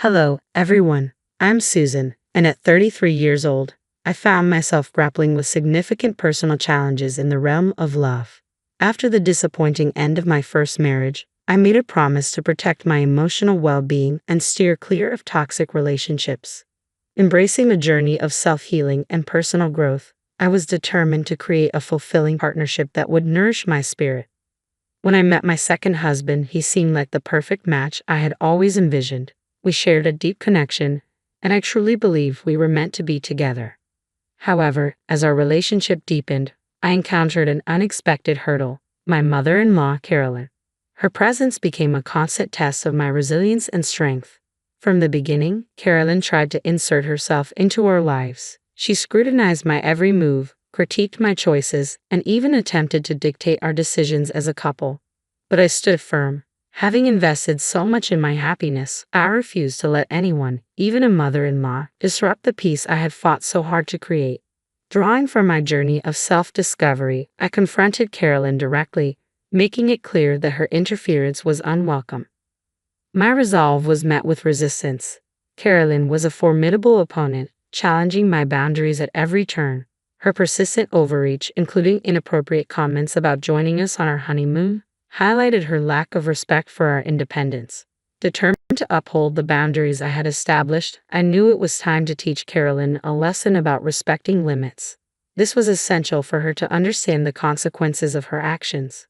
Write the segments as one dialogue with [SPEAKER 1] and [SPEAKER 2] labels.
[SPEAKER 1] Hello, everyone. I'm Susan, and at 33 years old, I found myself grappling with significant personal challenges in the realm of love. After the disappointing end of my first marriage, I made a promise to protect my emotional well-being and steer clear of toxic relationships. Embracing a journey of self-healing and personal growth, I was determined to create a fulfilling partnership that would nourish my spirit. When I met my second husband, he seemed like the perfect match I had always envisioned. We shared a deep connection, and I truly believe we were meant to be together. However, as our relationship deepened, I encountered an unexpected hurdle: my mother-in-law, Carolyn. Her presence became a constant test of my resilience and strength. From the beginning, Carolyn tried to insert herself into our lives. She scrutinized my every move, critiqued my choices, and even attempted to dictate our decisions as a couple. But I stood firm. Having invested so much in my happiness, I refused to let anyone, even a mother-in-law, disrupt the peace I had fought so hard to create. Drawing from my journey of self-discovery, I confronted Carolyn directly, making it clear that her interference was unwelcome. My resolve was met with resistance. Carolyn was a formidable opponent, challenging my boundaries at every turn. Her persistent overreach, including inappropriate comments about joining us on our honeymoon, highlighted her lack of respect for our independence. Determined to uphold the boundaries I had established, I knew it was time to teach Carolyn a lesson about respecting limits. This was essential for her to understand the consequences of her actions.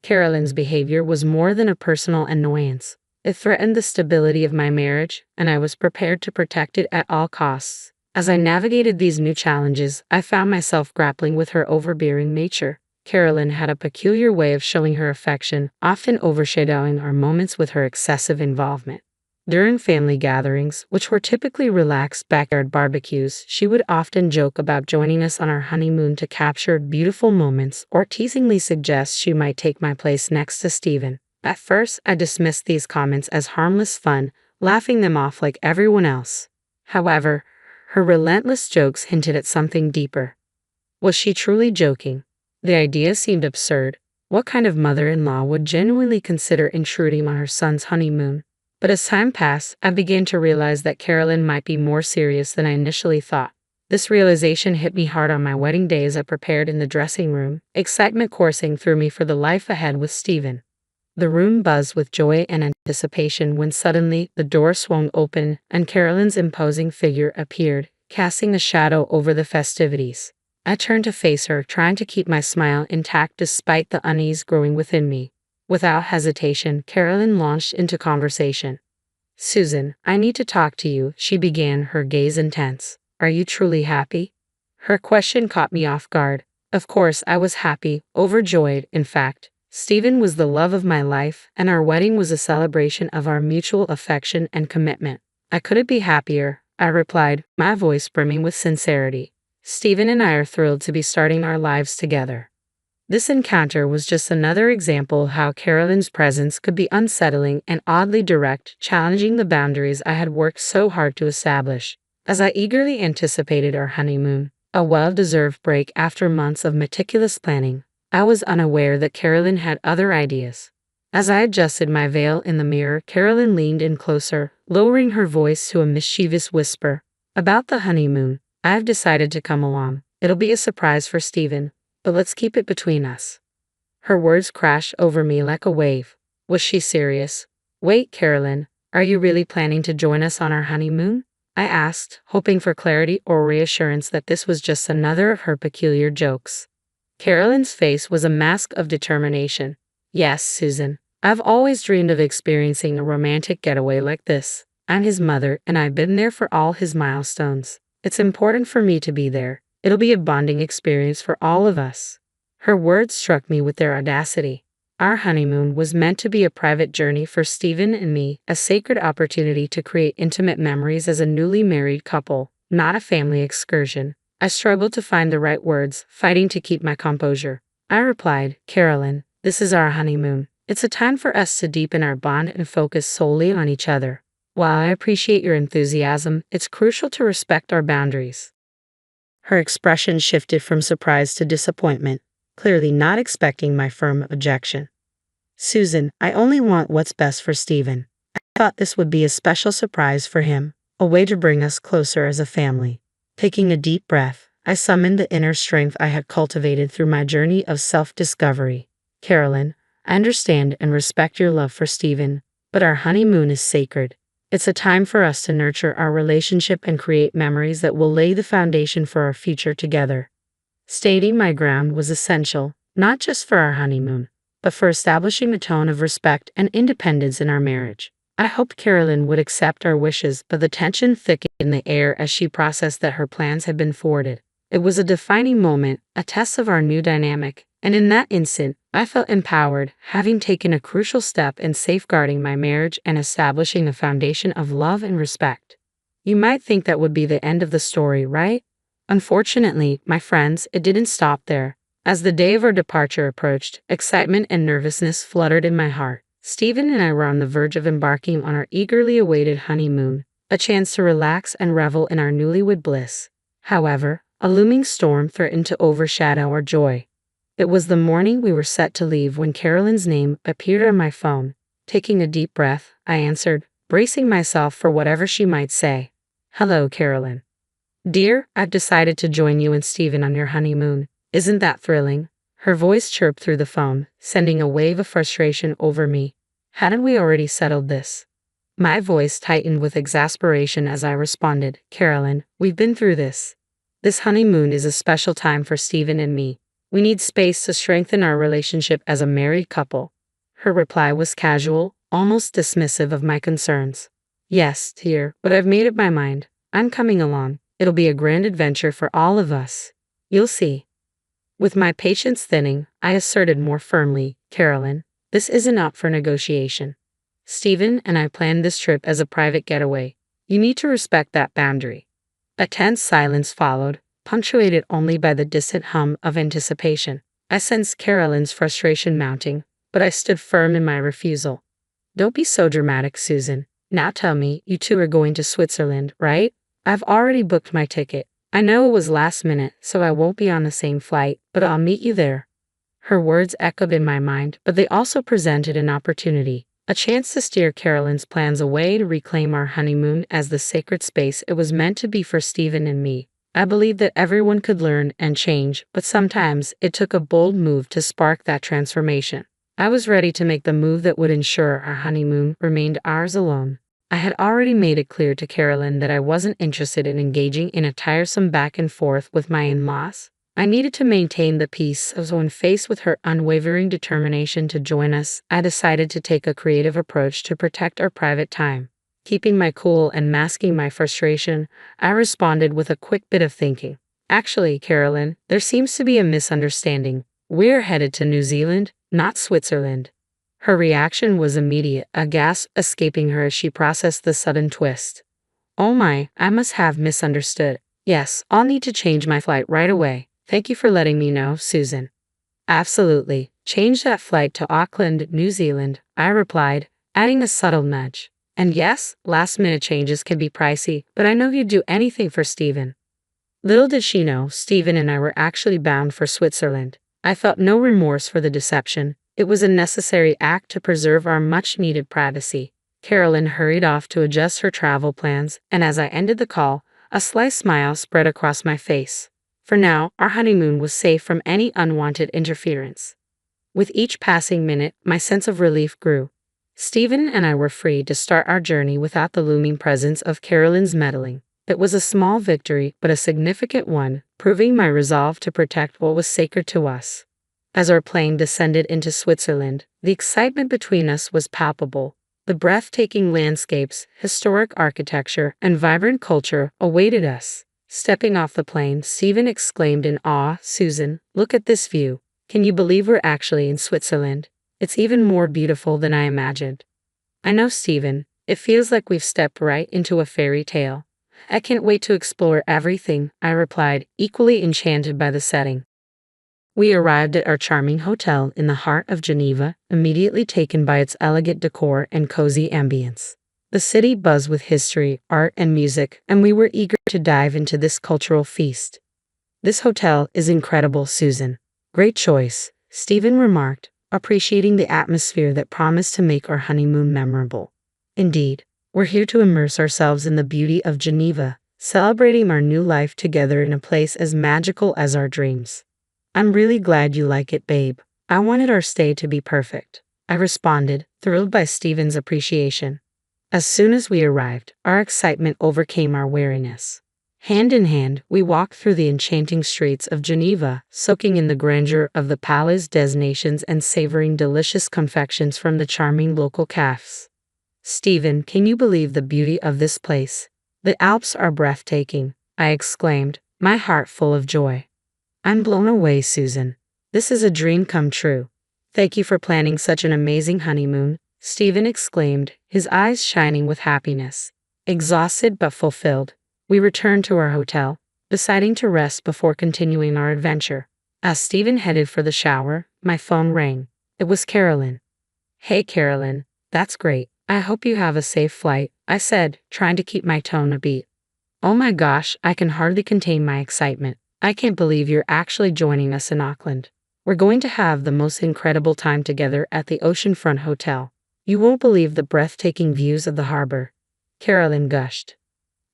[SPEAKER 1] Carolyn's behavior was more than a personal annoyance. It threatened the stability of my marriage, and I was prepared to protect it at all costs. As I navigated these new challenges, I found myself grappling with her overbearing nature. Carolyn had a peculiar way of showing her affection, often overshadowing our moments with her excessive involvement. During family gatherings, which were typically relaxed backyard barbecues, she would often joke about joining us on our honeymoon to capture beautiful moments, or teasingly suggest she might take my place next to Stephen. At first, I dismissed these comments as harmless fun, laughing them off like everyone else. However, her relentless jokes hinted at something deeper. Was she truly joking? The idea seemed absurd. What kind of mother-in-law would genuinely consider intruding on her son's honeymoon? But as time passed, I began to realize that Carolyn might be more serious than I initially thought. This realization hit me hard on my wedding day as I prepared in the dressing room, excitement coursing through me for the life ahead with Stephen. The room buzzed with joy and anticipation when suddenly the door swung open and Carolyn's imposing figure appeared, casting a shadow over the festivities. I turned to face her, trying to keep my smile intact despite the unease growing within me. Without hesitation, Carolyn launched into conversation. "Susan, I need to talk to you," she began, her gaze intense. "Are you truly happy?" Her question caught me off guard. Of course, I was happy, overjoyed, in fact. Stephen was the love of my life, and our wedding was a celebration of our mutual affection and commitment. "I couldn't be happier," I replied, my voice brimming with sincerity. "Stephen and I are thrilled to be starting our lives together." This encounter was just another example of how Carolyn's presence could be unsettling and oddly direct, challenging the boundaries I had worked so hard to establish. As I eagerly anticipated our honeymoon, a well-deserved break after months of meticulous planning, I was unaware that Carolyn had other ideas. As I adjusted my veil in the mirror, Carolyn leaned in closer, lowering her voice to a mischievous whisper. "About the honeymoon, I've decided to come along. It'll be a surprise for Stephen, but let's keep it between us." Her words crashed over me like a wave. Was she serious? "Wait, Carolyn, are you really planning to join us on our honeymoon?" I asked, hoping for clarity or reassurance that this was just another of her peculiar jokes. Carolyn's face was a mask of determination. "Yes, Susan. I've always dreamed of experiencing a romantic getaway like this. I'm his mother, and I've been there for all his milestones. It's important for me to be there. It'll be a bonding experience for all of us." Her words struck me with their audacity. Our honeymoon was meant to be a private journey for Stephen and me, a sacred opportunity to create intimate memories as a newly married couple, not a family excursion. I struggled to find the right words, fighting to keep my composure. I replied, "Carolyn, this is our honeymoon. It's a time for us to deepen our bond and focus solely on each other. While I appreciate your enthusiasm, it's crucial to respect our boundaries." Her expression shifted from surprise to disappointment, clearly not expecting my firm objection. "Susan, I only want what's best for Stephen. Thought this would be a special surprise for him, a way to bring us closer as a family. Taking a deep breath, I summoned the inner strength I had cultivated through my journey of self-discovery. Carolyn, I understand and respect your love for Stephen, but our honeymoon is sacred. It's a time for us to nurture our relationship and create memories that will lay the foundation for our future together. Stating my ground was essential, not just for our honeymoon, but for establishing a tone of respect and independence in our marriage. I hoped Carolyn would accept our wishes, but the tension thickened in the air as she processed that her plans had been thwarted. It was a defining moment, a test of our new dynamic, and in that instant, I felt empowered, having taken a crucial step in safeguarding my marriage and establishing a foundation of love and respect. You might think that would be the end of the story, right? Unfortunately, my friends, it didn't stop there. As the day of our departure approached, excitement and nervousness fluttered in my heart. Stephen and I were on the verge of embarking on our eagerly awaited honeymoon, a chance to relax and revel in our newlywed bliss. However, a looming storm threatened to overshadow our joy. It was the morning we were set to leave when Carolyn's name appeared on my phone. Taking a deep breath, I answered, bracing myself for whatever she might say. Hello, Carolyn. Dear, I've decided to join you and Stephen on your honeymoon. Isn't that thrilling? Her voice chirped through the phone, sending a wave of frustration over me. Hadn't we already settled this? My voice tightened with exasperation as I responded, Carolyn, we've been through this. This honeymoon is a special time for Stephen and me. We need space to strengthen our relationship as a married couple. Her reply was casual, almost dismissive of my concerns. Yes, dear, but I've made up my mind. I'm coming along. It'll be a grand adventure for all of us. You'll see. With my patience thinning, I asserted more firmly, Carolyn, this isn't up for negotiation. Stephen and I planned this trip as a private getaway. You need to respect that boundary. A tense silence followed, punctuated only by the distant hum of anticipation. I sensed Carolyn's frustration mounting, but I stood firm in my refusal. Don't be so dramatic, Susan. Now tell me, you two are going to Switzerland, right? I've already booked my ticket. I know it was last minute, so I won't be on the same flight, but I'll meet you there. Her words echoed in my mind, but they also presented an opportunity, a chance to steer Carolyn's plans away to reclaim our honeymoon as the sacred space it was meant to be for Stephen and me. I believed that everyone could learn and change, but sometimes it took a bold move to spark that transformation. I was ready to make the move that would ensure our honeymoon remained ours alone. I had already made it clear to Carolyn that I wasn't interested in engaging in a tiresome back and forth with my in-laws. I needed to maintain the peace, so when faced with her unwavering determination to join us, I decided to take a creative approach to protect our private time. Keeping my cool and masking my frustration, I responded with a quick bit of thinking. Actually, Carolyn, there seems to be a misunderstanding. We're headed to New Zealand, not Switzerland. Her reaction was immediate, a gasp escaping her as she processed the sudden twist. Oh my, I must have misunderstood. Yes, I'll need to change my flight right away. Thank you for letting me know, Susan. Absolutely. Change that flight to Auckland, New Zealand, I replied, adding a subtle nudge. And yes, last-minute changes can be pricey, but I know you'd do anything for Stephen. Little did she know, Stephen and I were actually bound for Switzerland. I felt no remorse for the deception. It was a necessary act to preserve our much-needed privacy. Carolyn hurried off to adjust her travel plans, and as I ended the call, a slight smile spread across my face. For now, our honeymoon was safe from any unwanted interference. With each passing minute, my sense of relief grew. Stephen and I were free to start our journey without the looming presence of Carolyn's meddling. It was a small victory, but a significant one, proving my resolve to protect what was sacred to us. As our plane descended into Switzerland, the excitement between us was palpable. The breathtaking landscapes, historic architecture, and vibrant culture awaited us. Stepping off the plane, Stephen exclaimed in awe, Susan, look at this view. Can you believe we're actually in Switzerland? It's even more beautiful than I imagined. I know, Stephen. It feels like we've stepped right into a fairy tale. I can't wait to explore everything, I replied, equally enchanted by the setting. We arrived at our charming hotel in the heart of Geneva, immediately taken by its elegant decor and cozy ambience. The city buzzed with history, art, and music, and we were eager to dive into this cultural feast. This hotel is incredible, Susan. Great choice, Stephen remarked, appreciating the atmosphere that promised to make our honeymoon memorable. Indeed, we're here to immerse ourselves in the beauty of Geneva, celebrating our new life together in a place as magical as our dreams. I'm really glad you like it, babe. I wanted our stay to be perfect, I responded, thrilled by Stephen's appreciation. As soon as we arrived, our excitement overcame our weariness. Hand in hand, we walked through the enchanting streets of Geneva, soaking in the grandeur of the Palais des Nations and savoring delicious confections from the charming local cafes. Stephen, can you believe the beauty of this place? The Alps are breathtaking, I exclaimed, my heart full of joy. I'm blown away, Susan. This is a dream come true. Thank you for planning such an amazing honeymoon, Stephen exclaimed, his eyes shining with happiness. Exhausted but fulfilled, we returned to our hotel, deciding to rest before continuing our adventure. As Stephen headed for the shower, my phone rang. It was Carolyn. Hey Carolyn, that's great. I hope you have a safe flight, I said, trying to keep my tone upbeat. Oh my gosh, I can hardly contain my excitement. I can't believe you're actually joining us in Auckland. We're going to have the most incredible time together at the Oceanfront Hotel. You won't believe the breathtaking views of the harbor. Carolyn gushed.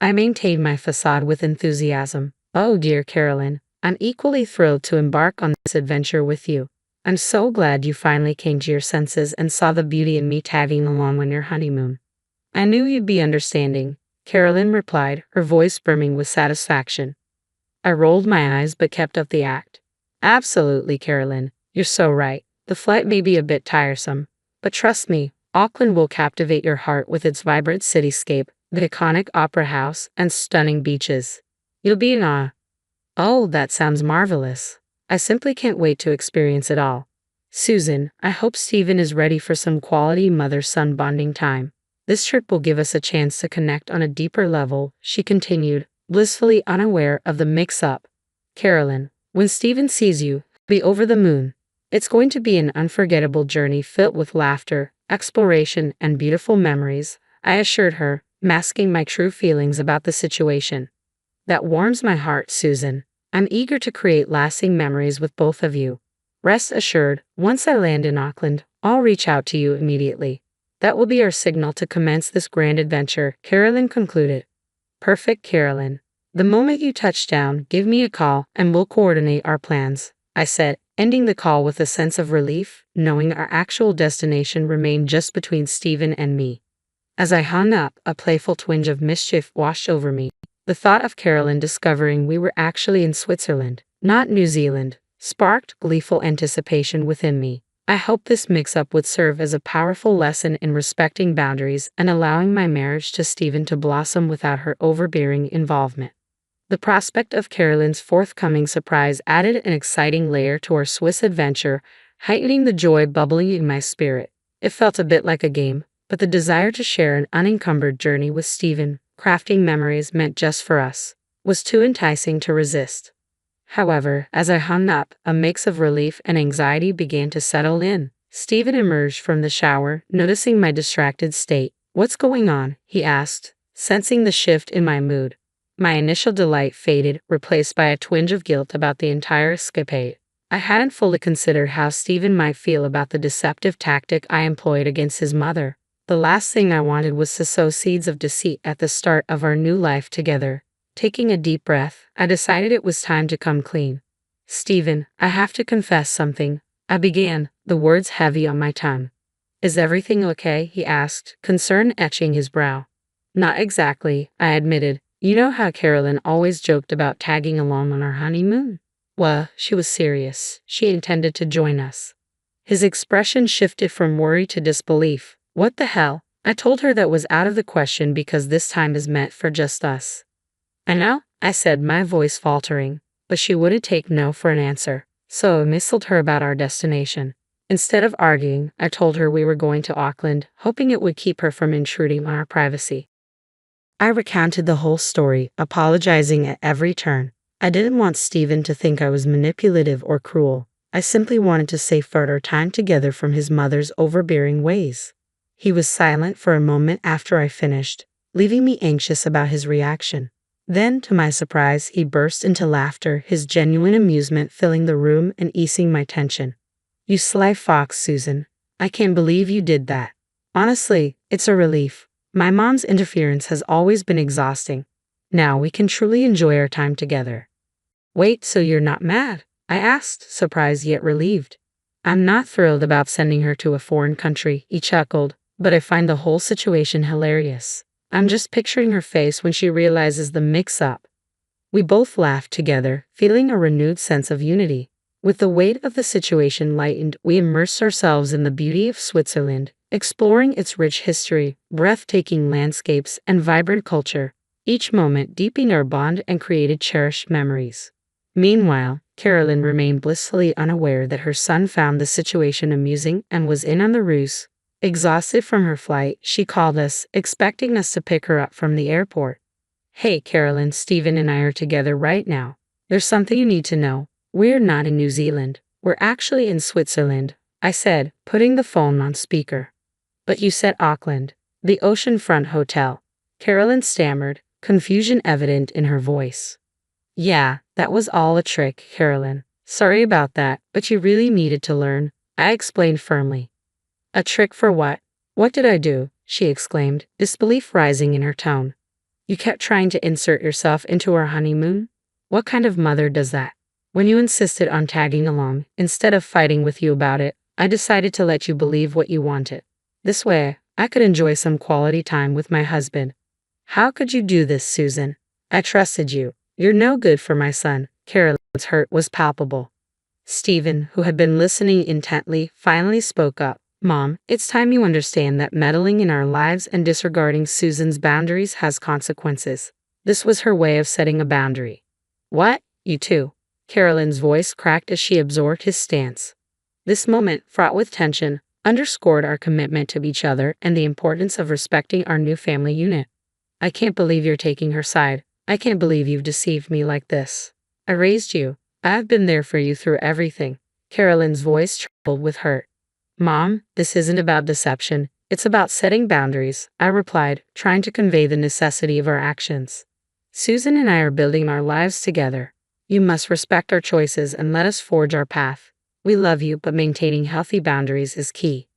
[SPEAKER 1] I maintained my facade with enthusiasm. Oh dear Carolyn, I'm equally thrilled to embark on this adventure with you. I'm so glad you finally came to your senses and saw the beauty in me tagging along on your honeymoon. I knew you'd be understanding, Carolyn replied, her voice brimming with satisfaction. I rolled my eyes but kept up the act. Absolutely, Carolyn, you're so right. The flight may be a bit tiresome, but trust me, Auckland will captivate your heart with its vibrant cityscape, the iconic opera house, and stunning beaches. You'll be in awe. Oh, that sounds marvelous. I simply can't wait to experience it all. Susan, I hope Stephen is ready for some quality mother-son bonding time. This trip will give us a chance to connect on a deeper level, she continued, blissfully unaware of the mix-up. Carolyn, when Stephen sees you, be over the moon. It's going to be an unforgettable journey filled with laughter, exploration, and beautiful memories, I assured her, masking my true feelings about the situation. That warms my heart, Susan. I'm eager to create lasting memories with both of you. Rest assured, once I land in Auckland, I'll reach out to you immediately. That will be our signal to commence this grand adventure, Carolyn concluded. Perfect, Carolyn. The moment you touch down, give me a call and we'll coordinate our plans, I said, ending the call with a sense of relief, knowing our actual destination remained just between Stephen and me. As I hung up, a playful twinge of mischief washed over me. The thought of Carolyn discovering we were actually in Switzerland, not New Zealand, sparked gleeful anticipation within me. I hope this mix-up would serve as a powerful lesson in respecting boundaries and allowing my marriage to Stephen to blossom without her overbearing involvement. The prospect of Carolyn's forthcoming surprise added an exciting layer to our Swiss adventure, heightening the joy bubbling in my spirit. It felt a bit like a game, but the desire to share an unencumbered journey with Stephen, crafting memories meant just for us, was too enticing to resist. However, as I hung up, a mix of relief and anxiety began to settle in. Stephen emerged from the shower, noticing my distracted state. What's going on? He asked, sensing the shift in my mood. My initial delight faded, replaced by a twinge of guilt about the entire escapade. I hadn't fully considered how Stephen might feel about the deceptive tactic I employed against his mother. The last thing I wanted was to sow seeds of deceit at the start of our new life together. Taking a deep breath, I decided it was time to come clean. Stephen, I have to confess something, I began, the words heavy on my tongue. Is everything okay? He asked, concern etching his brow. Not exactly, I admitted. You know how Carolyn always joked about tagging along on our honeymoon? Well, she was serious. She intended to join us. His expression shifted from worry to disbelief. What the hell? I told her that was out of the question because this time is meant for just us. I know, I said, my voice faltering, but she wouldn't take no for an answer, so I mistled her about our destination. Instead of arguing, I told her we were going to Auckland, hoping it would keep her from intruding on our privacy. I recounted the whole story, apologizing at every turn. I didn't want Stephen to think I was manipulative or cruel. I simply wanted to safeguard our time together from his mother's overbearing ways. He was silent for a moment after I finished, leaving me anxious about his reaction. Then, to my surprise, he burst into laughter, his genuine amusement filling the room and easing my tension. You sly fox, Susan. I can't believe you did that. Honestly, it's a relief. My mom's interference has always been exhausting. Now we can truly enjoy our time together. Wait, so you're not mad? I asked, surprised yet relieved. I'm not thrilled about sending her to a foreign country, he chuckled, but I find the whole situation hilarious. I'm just picturing her face when she realizes the mix-up. We both laughed together, feeling a renewed sense of unity. With the weight of the situation lightened, we immersed ourselves in the beauty of Switzerland, exploring its rich history, breathtaking landscapes, and vibrant culture. Each moment deepened our bond and created cherished memories. Meanwhile, Carolyn remained blissfully unaware that her son found the situation amusing and was in on the ruse. Exhausted from her flight, she called us, expecting us to pick her up from the airport. Hey, Carolyn, Stephen and I are together right now. There's something you need to know. We're not in New Zealand. We're actually in Switzerland, I said, putting the phone on speaker. But you said Auckland, the oceanfront hotel. Carolyn stammered, confusion evident in her voice. Yeah, that was all a trick, Carolyn. Sorry about that, but you really needed to learn, I explained firmly. A trick for what? What did I do? She exclaimed, disbelief rising in her tone. You kept trying to insert yourself into our honeymoon? What kind of mother does that? When you insisted on tagging along, instead of fighting with you about it, I decided to let you believe what you wanted. This way, I could enjoy some quality time with my husband. How could you do this, Susan? I trusted you. You're no good for my son. Carolyn's hurt was palpable. Stephen, who had been listening intently, finally spoke up. Mom, it's time you understand that meddling in our lives and disregarding Susan's boundaries has consequences. This was her way of setting a boundary. What? You too? Carolyn's voice cracked as she absorbed his stance. This moment, fraught with tension, underscored our commitment to each other and the importance of respecting our new family unit. I can't believe you're taking her side. I can't believe you've deceived me like this. I raised you. I've been there for you through everything. Carolyn's voice trembled with hurt. Mom, this isn't about deception. It's about setting boundaries, I replied, trying to convey the necessity of our actions. Susan and I are building our lives together. You must respect our choices and let us forge our path. We love you, but maintaining healthy boundaries is key.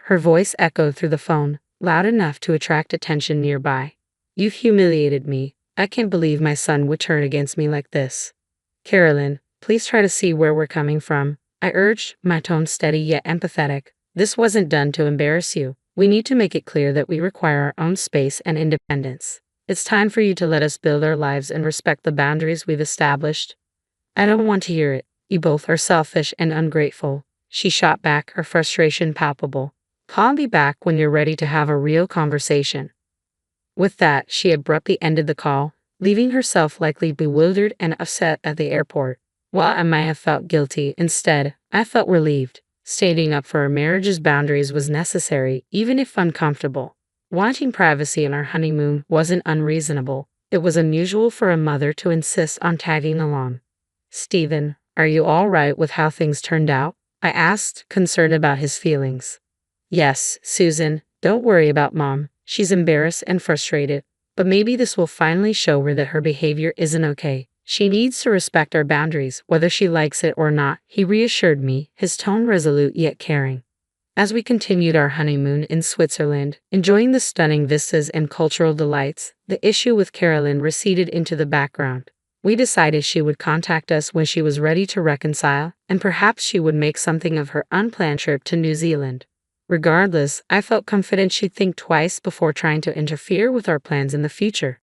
[SPEAKER 1] Her voice echoed through the phone, loud enough to attract attention nearby. You've humiliated me. I can't believe my son would turn against me like this. Carolyn, please try to see where we're coming from, I urged, my tone steady yet empathetic. This wasn't done to embarrass you. We need to make it clear that we require our own space and independence. It's time for you to let us build our lives and respect the boundaries we've established. I don't want to hear it. You both are selfish and ungrateful. She shot back, her frustration palpable. Call me back when you're ready to have a real conversation. With that, she abruptly ended the call, leaving herself likely bewildered and upset at the airport. While I might have felt guilty, instead, I felt relieved. Standing up for our marriage's boundaries was necessary, even if uncomfortable. Wanting privacy on our honeymoon wasn't unreasonable. It was unusual for a mother to insist on tagging along. Stephen, are you all right with how things turned out? I asked, concerned about his feelings. Yes, Susan, don't worry about Mom. She's embarrassed and frustrated, but maybe this will finally show her that her behavior isn't okay. She needs to respect our boundaries, whether she likes it or not, he reassured me, his tone resolute yet caring. As we continued our honeymoon in Switzerland, enjoying the stunning vistas and cultural delights, the issue with Carolyn receded into the background. We decided she would contact us when she was ready to reconcile, and perhaps she would make something of her unplanned trip to New Zealand. Regardless, I felt confident she'd think twice before trying to interfere with our plans in the future.